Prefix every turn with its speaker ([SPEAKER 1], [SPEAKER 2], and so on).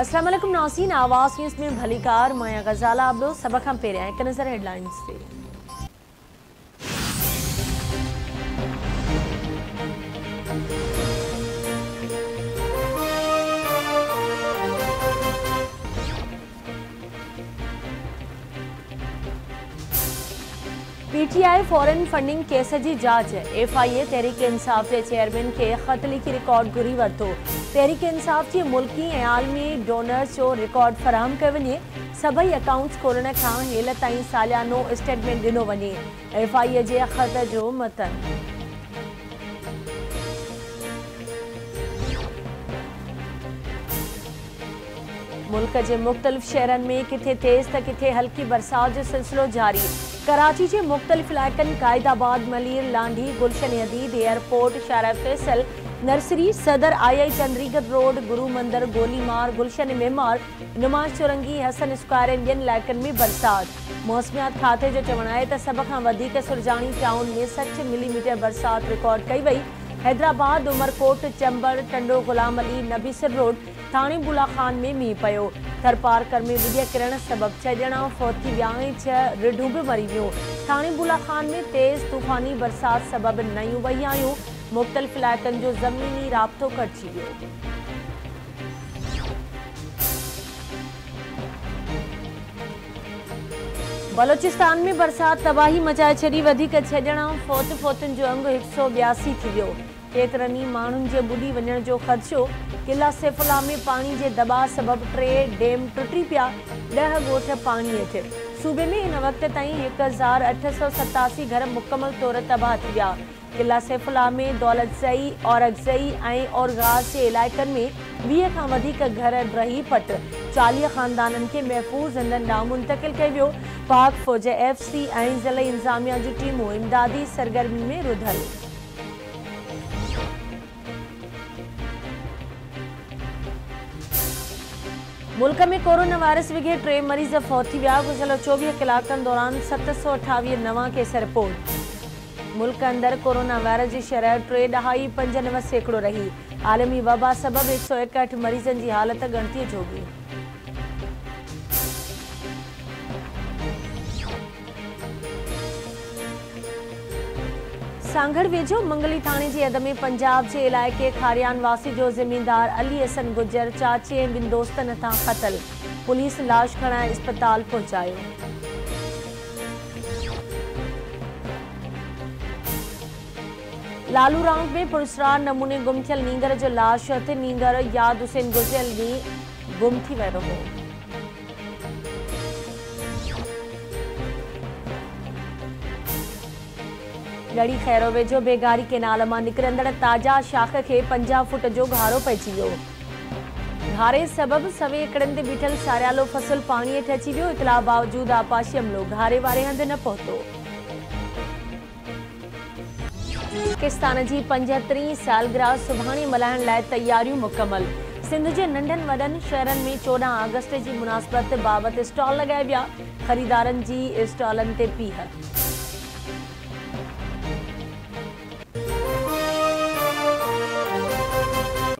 [SPEAKER 1] अस्सलाम वालेकुम नाज़रीन, आवाज़ न्यूज़ में भलीकार माया गजाला आप लोग सब खां पहिरियां हिकु नज़र हेडलाइंस ते। पीटीआई फॉरेन फंडिंग केस जी जांच। एफआईए तहरीक इंसाफ के चेयरमैन के ख़त लिखी रिकॉर्ड घुरी वरितो। तहरीक इंसाफ के मुल्की ऐं आलमी डोनर्स जो रिकॉर्ड फराहम कयो वञे। सभई अकाउंट्स खोलण खां हेल ताईं सालियानो स्टेटमेंट ॾिनो वञे। एफआईए जे ख़त जो मतन। मुल्क के मुख्तलिफ़ शहरन में किथे तेज़ तो किथे हल्की बरसात जो सिलसिलो जारी। कराची के मुख्तलिफ़ इलाक़नि कायदाबाद, मलीर, लांढी, गुलशन हदीद, एयरपोर्ट, शारा फैसल, नर्सरी, सदर, आई चंद्रीगढ़ रोड, गुरु मंदिर, गोलीमार, गुलशन मेमार, नुमाज चौरंगी, हसन स्क्वायर ऐं ॿियनि इलाइक़नि में बरसात। मौसमियात खाते जो चवणु आहे त सभ खां वधीक सुरजाणी टाउन में 60 मिलीमीटर बरसात रिकॉर्ड कई वई। हैदराबाद, उमरकोट, चंबर, टंडो, गुलाम अली, नबीसर रोड, थाणे बुला खान में मींहुं पियो। थरपारकर में विॼ किरण सबब 6 ॼणा फौत थी विया ऐं 6 रिढूं बि मरी वियूं। थाणे बुला खान में तेज़ तूफ़ानी बरसात सबब नयूं वहियायूं। मुख़्तलिफ़ इलाइक़नि जो ज़मीनी राब्तो कटिजी वियो। बलोचिस्तान में बरसात तबाही मचाए छॾी। वधीक 6 ॼणा फौतुनि जो अंग 182 थी वियो। केतिरनि माण्हुनि जे ॿुॾी वञण जो ख़दशो। किला सैफुल्ला में पानी के दबाव सबब 3 डैम टुटी पिया। 10 ॻोठ पानी हेठि। सूबे में इन वक्त ताईं 1887 घर मुकम्मल तौर तबाह थी विया। किला सैफुल्ला में दौलतज़ई, औरकज़ई ऐं औरगाज़ जे इलाइक़नि में 20 खां वधीक घर रही पट। 40 ख़ानदाननि खे महफ़ूज़ हंधनि ॾांहुं मुंतक़िल कयो वियो। पाक फ़ौज, FC ऐं ज़िले इंतज़ामिया जूं टीमूं इमदादी सरगर्मी में रुधल। मुल्क में कोरोना वायरस विघे 3 मरीज़ फौत थी विया। गुज़िरियल 24 कलाकनि दौरान 728 नवां केस रिपोर्ट। मुल्क अंदर कोरोना वायरस की शरह 3.95% रही। आलमी वबा सबब 161 मरीजन की हालत गणती जोगी। सांगड़ वेझो मंगली थाने की हद में पंजाब के इलाइक़े खारियान वासी जो ज़मींदार अली हसन गुजर चाचे ऐं 2 दोस्तन हथां क़तल। पुलिस लाश खणाए अस्पताल पहुंचायो। लालू राउंड में पुरस्कार नमूने गुम थियल नींगर जो लाश हथ नींगर याद हुसैन गुज़िरियल ॾींहुं गुम थी वियो हो। लड़ी खैरो वेझो बेगारी केनाल मां निकिरंदड़ ताज़ा शाख के 50 फुट जो घारो पइजी वियो। घारे सबब सवे एकड़नि ते बीठल सारियालो फसल पानी हेठि अची वियो। इतला बावजूद आपाशी अमलो घारे वारे हंधि न पहुतो। पाकिस्तान की 75वीं सालगिरह सुभाणे मल्हाइण लाइ तैयारियूं मुकम्मल। सिंध के नंढनि वॾनि शहरनि में 14 अगस्त की मुनासिबत बाबति स्टॉल लगाया विया। ख़रीदारनि जी स्टॉलनि ते पीह।